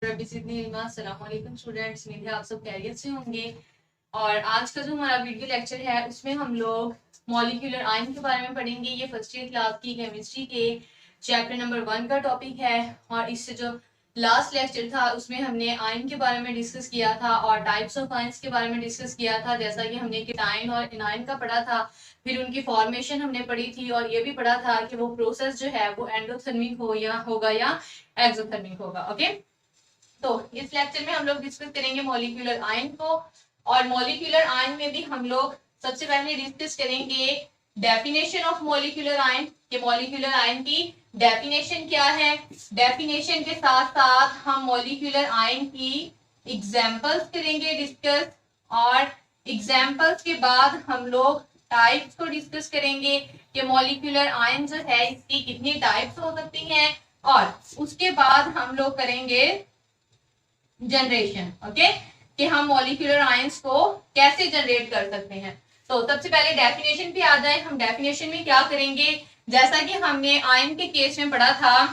अस्सलामुअलैकुम स्टूडेंट्स, उम्मीद है आप सब खैरियत से होंगे। और आज का जो हमारा वीडियो लेक्चर है उसमें हम लोग मॉलिक्यूलर आयन के बारे में पढ़ेंगे। ये फर्स्ट ईयर क्लास की केमिस्ट्री के चैप्टर नंबर 1 का टॉपिक है। और इससे जो लास्ट लेक्चर था उसमें हमने आयन के बारे में डिस्कस किया था और टाइप्स ऑफ आयंस के बारे में डिस्कस किया था। जैसा कि हमने केटाइन और एनायन का पढ़ा था, फिर उनकी फॉर्मेशन हमने पढ़ी थी और ये भी पढ़ा था कि वो प्रोसेस जो है वो एंडोथर्मिक होगा या एक्सोथर्मिक होगा। ओके, तो इस लेक्चर में हम लोग डिस्कस करेंगे मॉलिक्यूलर आयन को। और मॉलिक्यूलर आयन में भी हम लोग सबसे पहले डिस्कस करेंगे डेफिनेशन ऑफ मॉलिक्यूलर आयन कि मॉलिक्यूलर आयन की डेफिनेशन क्या है। डेफिनेशन के साथ साथ हम मॉलिक्यूलर आयन की एग्जांपल्स करेंगे डिस्कस, और एग्जांपल्स के बाद हम लोग टाइप्स को डिस्कस करेंगे कि मॉलिक्यूलर आयन जो है इसकी कितनी टाइप्स हो सकती हैं। और उसके बाद हम लोग करेंगे जनरेशन। ओके, कि हम मॉलिक्यूलर आयंस को कैसे जनरेट कर सकते हैं। तो सबसे पहले डेफिनेशन पे आ जाए। हम डेफिनेशन में क्या करेंगे, जैसा कि हमने आयन के केस में पढ़ा था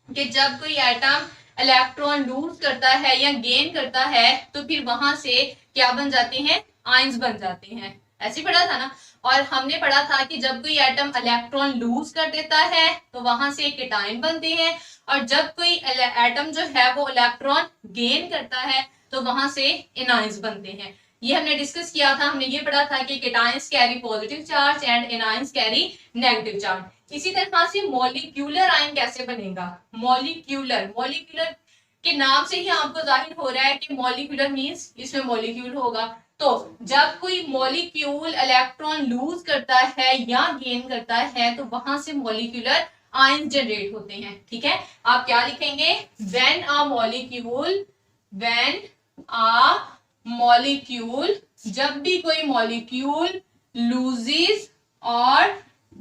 कि जब कोई एटम इलेक्ट्रॉन लूज करता है या गेन करता है तो फिर वहां से क्या बन जाते हैं, आयंस बन जाते हैं। ऐसे पढ़ा था ना। और हमने पढ़ा था कि जब कोई एटम इलेक्ट्रॉन लूज कर देता है तो वहां से केटाइन बनते हैं, और जब कोई एटम जो है वो इलेक्ट्रॉन गेन करता है तो वहां से एनायंस बनते हैं। ये हमने डिस्कस किया था। हमने ये पढ़ा था कि cations carry positive charge and anions carry negative charge. इसी तरह से मॉलिक्यूलर आयन कैसे बनेगा। मॉलिक्यूलर मॉलिक्यूलर के नाम से ही आपको जाहिर हो रहा है कि मॉलिक्यूलर मींस इसमें मॉलिक्यूल होगा। तो जब कोई मॉलिक्यूल इलेक्ट्रॉन लूज करता है या गेन करता है तो वहां से मॉलिक्यूलर आयन जनरेट होते हैं। ठीक है, आप क्या लिखेंगे, when a molecule, when a molecule, जब भी कोई मॉलिक्यूल लूजेस और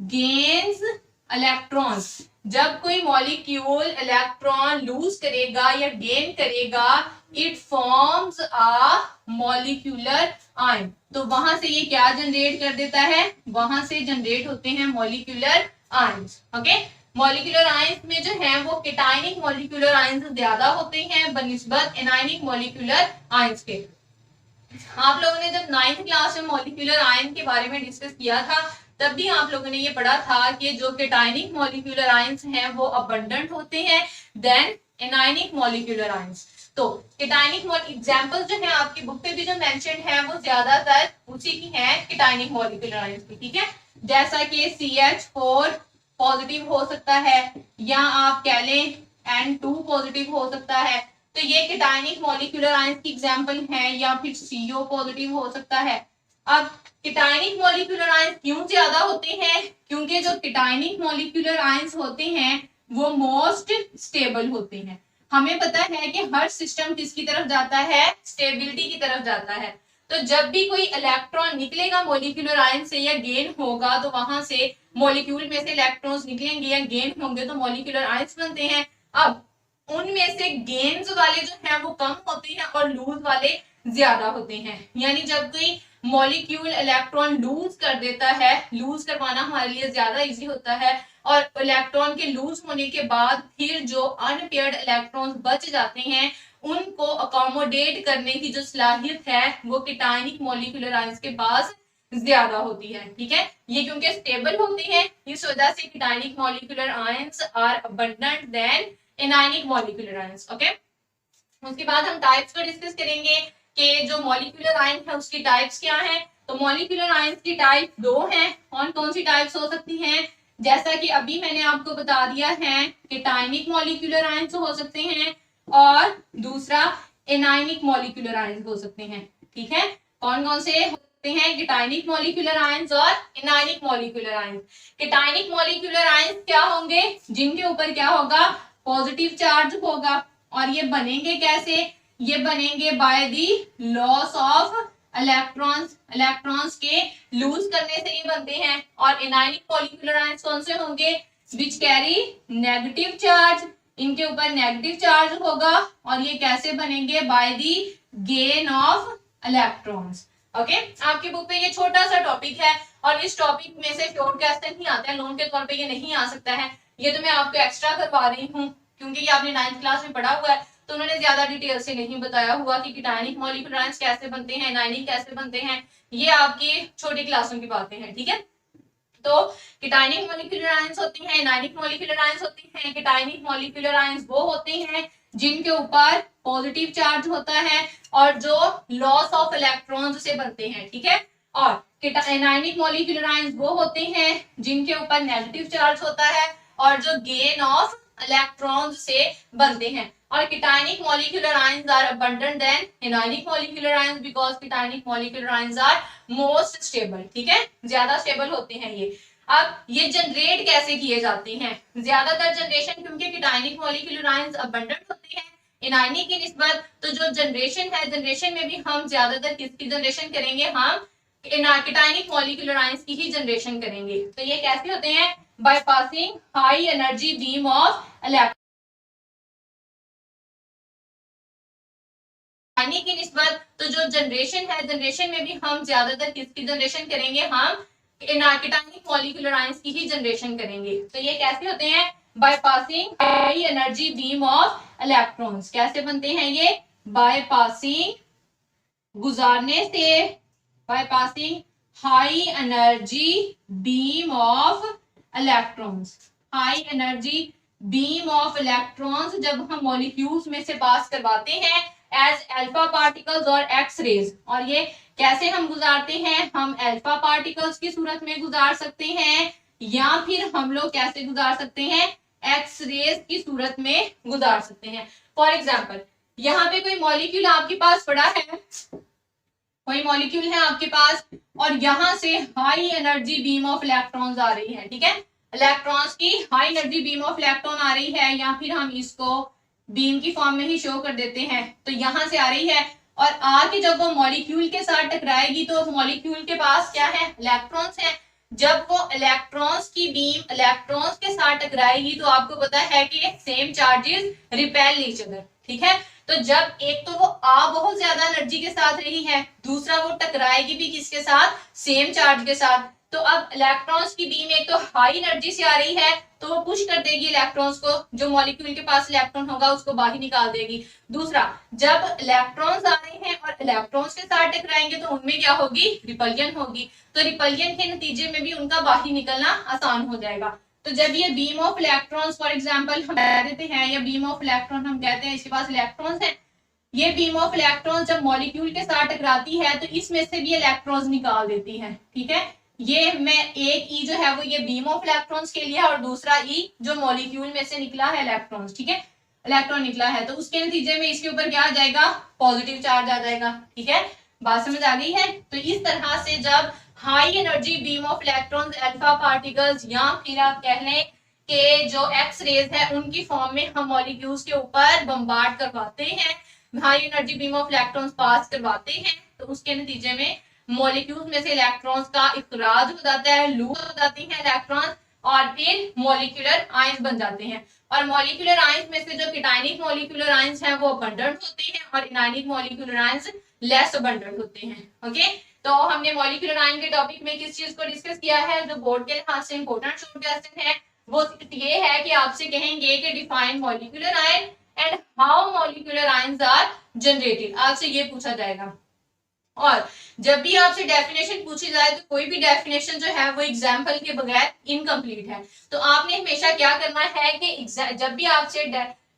गेन्स इलेक्ट्रॉन्स, जब कोई मॉलिक्यूल इलेक्ट्रॉन लूज करेगा या गेन करेगा, it forms a molecular ion. तो वहां से ये क्या जनरेट कर देता है, वहां से जनरेट होते हैं molecular ions. Okay, molecular ions में जो है वो केटायनिक मॉलिक्यूलर आयंस ज्यादा होते हैं बनिस्बत एनायनिक मॉलिक्यूलर आयंस के। आप लोगों ने जब 9th क्लास में मॉलिक्यूलर आयन के बारे में डिस्कस किया था तब भी आप लोगों ने ये पढ़ा था कि जो केटायनिक मॉलिक्यूलर आयंस हैं वो अबंडेंट होते हैं देन एनायनिक मॉलिक्यूलर आयंस। तो केटायनिक एग्जांपल जो है आपकी बुक पे भी जो मेंशन है वो ज्यादातर उसी की है, केटायनिक मॉलिक्यूलर आयंस की। ठीक है, जैसा कि CH4 पॉजिटिव हो सकता है, या आप कह लें N2 पॉजिटिव हो सकता है। तो ये केटायनिक मॉलिक्यूलर आयंस की एग्जांपल है, या फिर CO पॉजिटिव हो सकता है। अब केटायनिक मॉलिक्यूलर आयंस क्यों ज्यादा होते हैं, क्योंकि जो केटायनिक मॉलिक्यूलर आयंस होते हैं वो मोस्ट स्टेबल होते हैं। हमें पता है कि हर सिस्टम किसकी तरफ जाता है, स्टेबिलिटी की तरफ जाता है। तो जब भी कोई इलेक्ट्रॉन निकलेगा मॉलिक्यूलर आयन से या गेन होगा तो वहां से मॉलिक्यूल में से इलेक्ट्रॉन्स निकलेंगे या गेन होंगे तो मॉलिक्यूलर आयंस बनते हैं। अब उनमें से गेन्स वाले जो हैं वो कम होते हैं और लूज वाले ज्यादा होते हैं। यानी जब कोई मॉलिक्यूल इलेक्ट्रॉन लूज कर देता है, लूज करवाना हमारे लिए ज्यादा इजी होता है, और इलेक्ट्रॉन के लूज होने के बाद फिर जो अनपेयर्ड इलेक्ट्रॉन्स बच जाते हैं उनको अकोमोडेट करने की जो सलाहियत है वो केटायनिक मॉलिक्यूलर आयंस के पास ज्यादा होती है। ठीक है, ये क्योंकि स्टेबल होते हैं इस वजह से cationic molecular ions are abundant than anionic molecular ions. Okay, उसके बाद हम टाइप्स को डिस्कस करेंगे कि जो मॉलिक्यूलर आयन है उसकी टाइप्स क्या हैं। तो मॉलिक्यूलर आयंस की टाइप 2 हैं। कौन कौन सी टाइप्स हो सकती हैं, जैसा कि अभी मैंने आपको बता दिया है कि टाइनिक मॉलिक्यूलर आयंस हो सकते हैं और दूसरा एनायनिक मॉलिक्यूलर आयंस हो सकते हैं। ठीक है, कौन कौन से हो सकते हैं, केटायनिक मॉलिक्यूलर आयंस और anionic molecular ions. Cationic molecular ions क्या होंगे, जिनके ऊपर क्या होगा, पॉजिटिव चार्ज होगा। और ये बनेंगे कैसे, ये बनेंगे by the loss of electrons, electrons के लूज करने से ये बनते हैं। और एनायनिक मॉलिक्यूलर आयंस कौन से होंगे, विच कैरी नेगेटिव चार्ज, इनके ऊपर नेगेटिव चार्ज होगा। और ये कैसे बनेंगे, by the gain of electrons. Okay, आपकी बुक पे ये छोटा सा टॉपिक है और इस टॉपिक में से शॉर्ट क्वेश्चन नहीं आते हैं, लोन के तौर पे ये नहीं आ सकता है। ये तो मैं आपको एक्स्ट्रा करवा रही हूँ क्योंकि ये आपने 9th क्लास में पढ़ा हुआ है, तो उन्होंने ज्यादा डिटेल से नहीं बताया हुआ कि कीटायनिक मॉलिक्यूलर आयंस कैसे बनते हैं, एनायनिक कैसे बनते हैं, ये आपकी छोटी क्लासों की बातें हैं, ठीक है। तो कीटायनिक मॉलिक्यूलर आयंस होती हैं, एनायनिक मॉलिक्यूलर आयंस होती हैं। कीटायनिक मॉलिक्यूलर आयंस वो होते हैं जिनके ऊपर पॉजिटिव चार्ज होता है और जो लॉस ऑफ इलेक्ट्रॉन्स से बनते हैं, ठीक है। और एनायनिक मॉलिक्यूलर आयंस वो होते हैं जिनके ऊपर नेगेटिव चार्ज होता है और जो गेन ऑफ इलेक्ट्रॉन्स से बनते हैं। और cationic molecular ions are abundant than anionic molecular ions because cationic molecular ions are most stable, ठीक है, ज्यादा स्टेबल होते हैं ये। अब ये जनरेट कैसे किए जाते हैं? ज्यादातर जनरेशन क्योंकि कीटायनिक मॉलिक्यूलर आयंस अबंडेंट होते हैं एनायनिक की निस्बत, तो जो जनरेशन है, जनरेशन में भी हम ज्यादातर किसकी जनरेशन करेंगे? हम कीटायनिक मॉलिक्यूलर आयंस की ही जनरेशन करेंगे। तो ये कैसे होते हैं? By passing high energy beam of electron की निस्बत, तो जो जनरेशन है, जनरेशन में भी हम ज्यादातर किसकी जनरेशन करेंगे? हम कीटायनिक मॉलिक्यूलर आयंस की ही जनरेशन करेंगे। तो ये कैसे होते हैं? By passing high energy beam of electrons. कैसे बनते हैं ये? बाय पासिंग, गुजारने से, by passing high energy beam of electrons. High energy beam of electrons जब हम मॉलिक्यूल्स में से पास करवाते हैं एज अल्फा पार्टिकल्स और एक्स रेज। और ये कैसे हम गुजारते हैं? हम अल्फा पार्टिकल्स की सूरत में गुजार सकते हैं या फिर हम लोग कैसे गुजार सकते हैं? एक्स रेज की सूरत में गुजार सकते हैं। फॉर एग्जाम्पल, यहाँ पे कोई मॉलिक्यूल आपके पास पड़ा है, कोई मॉलिक्यूल है आपके पास और यहां से high energy beam of electrons आ रही है, ठीक है, इलेक्ट्रॉन्स की high energy beam of electron आ रही है, या फिर हम इसको बीम की फॉर्म में ही शो कर देते हैं। तो यहां से आ रही है और आके जब वो मॉलिक्यूल के साथ टकराएगी तो मॉलिक्यूल के पास क्या है? इलेक्ट्रॉन्स है। जब वो इलेक्ट्रॉन्स की बीम इलेक्ट्रॉन्स के साथ टकराएगी तो आपको पता है कि same charges repel each other, ठीक है। तो जब एक तो वो बहुत ज्यादा एनर्जी के साथ रही है, दूसरा वो टकराएगी भी किसके साथ? सेम चार्ज के साथ। तो अब इलेक्ट्रॉन्स की बीम एक तो हाई एनर्जी से आ रही है तो वो पुश कर देगी इलेक्ट्रॉन्स को, जो मॉलिक्यूल के पास इलेक्ट्रॉन होगा उसको बाहर निकाल देगी। दूसरा, जब इलेक्ट्रॉन्स आ रहे हैं और इलेक्ट्रॉन्स के साथ टकराएंगे तो उनमें क्या होगी? रिपल्जन होगी। तो रिपल्जन के नतीजे में भी उनका बाहर निकलना आसान हो जाएगा। तो जब ये beam of electrons for example हम कह देते हैं, या बीम ऑफ इलेक्ट्रॉन हम कहते हैं, इसके पास इलेक्ट्रॉन्स हैं, ये बीम ऑफ इलेक्ट्रॉन्स जब मॉलिक्यूल के साथ टकराती है तो इसमें से भी इलेक्ट्रॉन्स निकाल देती है, ठीक है। ये मैं एक ई जो है वो ये बीम ऑफ इलेक्ट्रॉन्स के लिए और दूसरा ई जो मॉलिक्यूल में से निकला है इलेक्ट्रॉन्स, ठीक है, इलेक्ट्रॉन निकला है, तो उसके नतीजे में इसके ऊपर क्या आ जाएगा? पॉजिटिव चार्ज आ जाएगा, ठीक है। बात समझ आ गई है? तो इस तरह से जब high energy beam of electrons alpha particles या फिर आप कह लें कि जो एक्स रेज है उनकी फॉर्म में हम मॉलिक्यूल्स के ऊपर बम्बार्ड करवाते हैं, high energy beam of electrons pass करवाते हैं, तो उसके नतीजे में मॉलिक्यूल्स में से इलेक्ट्रॉन्स का इखराज हो जाता है, लूज हो जाती हैं इलेक्ट्रॉन्स और फिर मॉलिक्यूलर आयंस बन जाते हैं। और मॉलिक्यूलर आयंस में से जो कीटायनिक मॉलिक्यूलर आयंस हैं वो अबंडेंट होते हैं और इनायनिक मॉलिक्यूलर आयंस लेस अबंडेंट होते हैं। ओके, तो हमने मॉलिक्यूलर आयन के टॉपिक में किस चीज को डिस्कस किया है? जो बोर्ड के लिहाज से इंपॉर्टेंट शॉर्ट क्वेश्चन है वो ये है कि आपसे कहेंगे कि define molecular ion and how molecular ions are generated, आपसे ये पूछा जाएगा। और जब भी आपसे डेफिनेशन पूछी जाए तो कोई भी डेफिनेशन जो है वो एग्जाम्पल के बगैर इनकम्प्लीट है। तो आपने हमेशा क्या करना है कि जब भी आपसे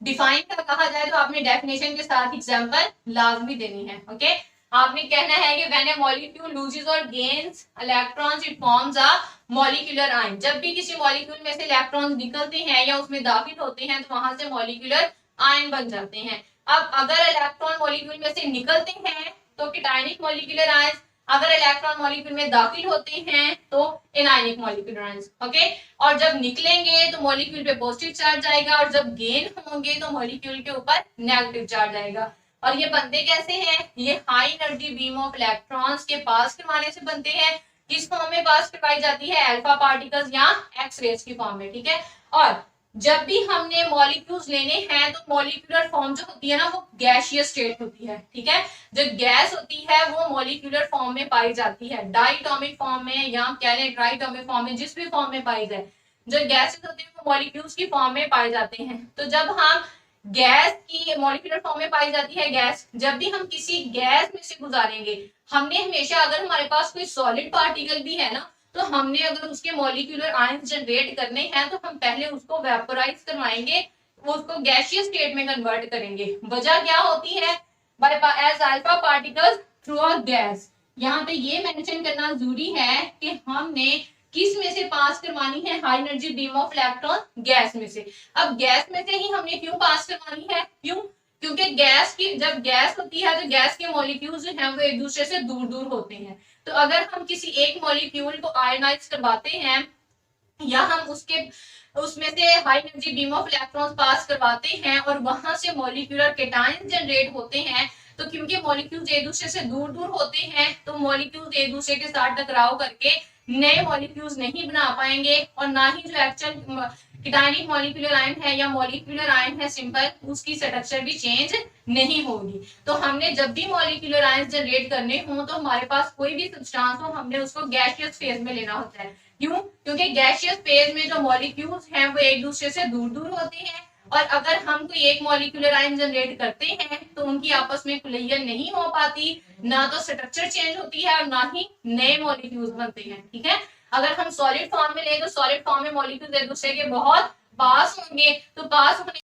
डिफाइन का कहा जाए तो आपने डेफिनेशन के साथ एग्जाम्पल लाजमी देनी है। ओके, आपने कहना है कि व्हेन ए मॉलिक्यूल लूजेस और gains electrons it forms a molecular ion. जब भी किसी मॉलिक्यूल में से इलेक्ट्रॉन्स निकलते हैं या उसमें दाखिल होते हैं तो वहां से मॉलिक्यूलर आयन बन जाते हैं। अब अगर इलेक्ट्रॉन मॉलिक्यूल में से निकलते हैं तो कीटायनिक मॉलिक्यूलर आयंस, अगर इलेक्ट्रॉन मॉलिक्यूल में दाखिल होते हैं तो एनायनिक मॉलिक्यूलर आयंस। ओके, और जब निकलेंगे तो मॉलिक्यूल पे पॉजिटिव चार्ज आएगा और जब गेन होंगे तो मॉलिक्यूल के ऊपर नेगेटिव चार्ज आएगा। और ये बनते कैसे हैं? ये high energy beam of electrons के पास करवाने से बनते हैं। किस फॉर्म में पास करवाई जाती है? अल्फा पार्टिकल्स या एक्स रेज की फॉर्म में, ठीक है। और जब भी हमने मॉलिक्यूल्स लेने हैं तो मॉलिक्यूलर फॉर्म जो होती है ना वो गैसियस स्टेट होती है, ठीक है। जो गैस होती है वो मॉलिक्यूलर फॉर्म में पाई जाती है, डाइटोमिक फॉर्म में या कह लें ट्राइटोमिक फॉर्म में, जिस भी फॉर्म में पाई जाए। जो गैसेस होती है वो मॉलिक्यूल्स की फॉर्म में पाए जाते हैं। तो जब हम गैस की मॉलिक्यूलर फॉर्म में पाई जाती है गैस। जब भी हम किसी गैस में से गुजारेंगे, हमने हमेशा, अगर हमारे पास कोई सॉलिड पार्टिकल भी है ना, तो हमने अगर उसके मॉलिक्यूलर आयंस जनरेट करने हैं तो हम पहले उसको वेपोराइज करवाएंगे, उसको गैसियस स्टेट में कन्वर्ट करेंगे। वजह क्या होती है? By as alpha particles through a gas. यहाँ पे ये मेंशन करना जरूरी है कि हमने किस में से पास करवानी है high energy beam of electron? Gas में से। अब गैस में से ही हमने क्यों पास करवानी है? क्यों? क्योंकि गैस की जब गैस होती है तो गैस के मॉलिक्यूल्स जो हैं वो एक दूसरे से दूर दूर होते हैं। तो अगर हम किसी एक मॉलिक्यूल को आयनाइज करवाते हैं या हम उसमें से high energy beam of electrons pass करवाते हैं और वहां से मॉलिक्यूलर केटायन जनरेट होते हैं, तो क्योंकि मॉलिक्यूल्स एक दूसरे से दूर दूर होते हैं तो मॉलिक्यूल्स एक दूसरे के साथ टकराव करके नए मॉलिक्यूल्स नहीं बना पाएंगे, और ना ही जो एक्चुअल केटायनिक मॉलिक्यूलर आयन है या मॉलिक्यूलर आयन है सिंपल, उसकी स्ट्रक्चर भी चेंज नहीं होगी। तो हमने जब भी मॉलिक्यूलर आयन जनरेट करने हो तो हमारे पास कोई भी सब्सटेंस हो, हमने उसको गैसियस फेज में लेना होता है। क्यों? क्योंकि गैसियस फेज में जो मॉलिक्यूल्स हैं वो एक दूसरे से दूर दूर होते हैं, और अगर हम कोई एक मॉलिक्यूलर आयन जनरेट करते हैं तो उनकी आपस में कोलिजन नहीं हो पाती, ना तो स्ट्रक्चर चेंज होती है और ना ही नए मॉलिक्यूल्स बनते हैं। ठीक है, अगर हम सॉलिड फॉर्म में ले तो सॉलिड फॉर्म में मॉलिक्यूल्स एक दूसरे के बहुत पास होंगे, तो पास होने